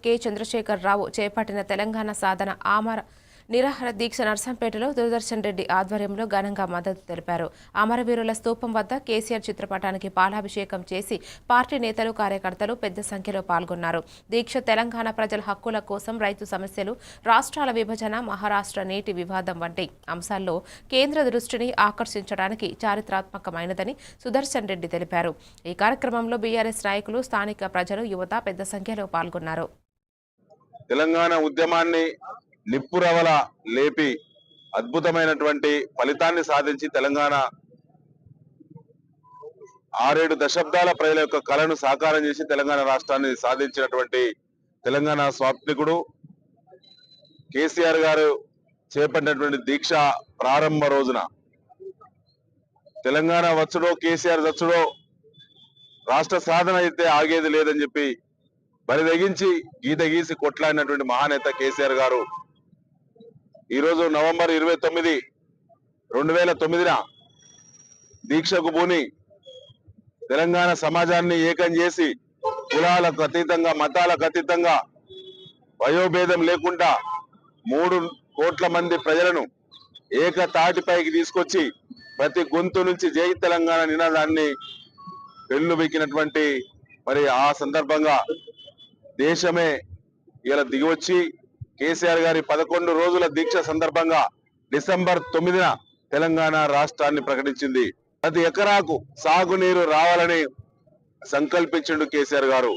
K Chandrasekhar రావు చేపట్టిన తెలంగాణ సాధన ఆమర నిరాహార దీక్ష నర్సంపేటలో దూరదర్శన్ రెడ్డి ఆధ్వర్యంలో ఘనంగా మద్దతు తెలిపారు. అమరవీరుల స్తూపం వద్ద కేసీఆర్ చిత్రపటానికి పాలాభిషేకం చేసి పార్టీ నేతలు కార్యకర్తలు పెద్ద సంఖ్యలో పాల్గొన్నారు. దీక్ష తెలంగాణ ప్రజల హక్కుల కోసం, రైతు సమస్యలు, రాష్ట్రాల విభజన, మహారాష్ట్ర నీటి వివాదం వంటి అంశాల్లో కేంద్ర దృష్టిని ఆకర్షించడానికి చారిత్రాత్మకమైనదని సుదర్శన్ రెడ్డి తెలిపారు. ఈ కార్యక్రమంలో బీఆర్ఎస్ నాయకులు, స్థానిక ప్రజలు, యువత పెద్ద సంఖ్యలో పాల్గొన్నారు. తెలంగాణ ఉద్యమాన్ని నిప్పురవల లేపి అద్భుతమైనటువంటి ఫలితాన్ని సాధించి తెలంగాణ 6-7 దశాబ్దాల ప్రజల యొక్క కళను సాకారం చేసి తెలంగాణ రాష్ట్రాన్ని సాధించినటువంటి తెలంగాణ స్వాప్నికుడు కేసీఆర్ గారు చేపట్టినటువంటి దీక్ష ప్రారంభ రోజున తెలంగాణ వచ్చుడో కేసీఆర్ వచ్చుడో రాష్ట్ర సాధన అయితే ఆగేది లేదని చెప్పి బరిదెగించి గీత గీసి కొట్లాడినటువంటి మహానేత కేసీఆర్ గారు ఈరోజు నవంబర్ 29, 2009 దీక్షకు పూని తెలంగాణ సమాజాన్ని ఏకం చేసి కులాలకు అతీతంగా, మతాలకు అతీతంగా, వయోభేదం లేకుండా 3 కోట్ల మంది ప్రజలను ఏకతాటిపైకి తీసుకొచ్చి ప్రతి గొంతు నుంచి జై తెలంగాణ నినాదాన్ని పెళ్ళుబెక్కినటువంటి మరి ఆ సందర్భంగా దేశమే ఇలా దిగివచ్చి కేసీఆర్ గారి 11 రోజుల దీక్ష సందర్భంగా డిసెంబర్ 9న తెలంగాణ రాష్ట్రాన్ని ప్రకటించింది. ప్రతి ఎకరాకు సాగునీరు రావాలని సంకల్పించిండు కేసీఆర్ గారు.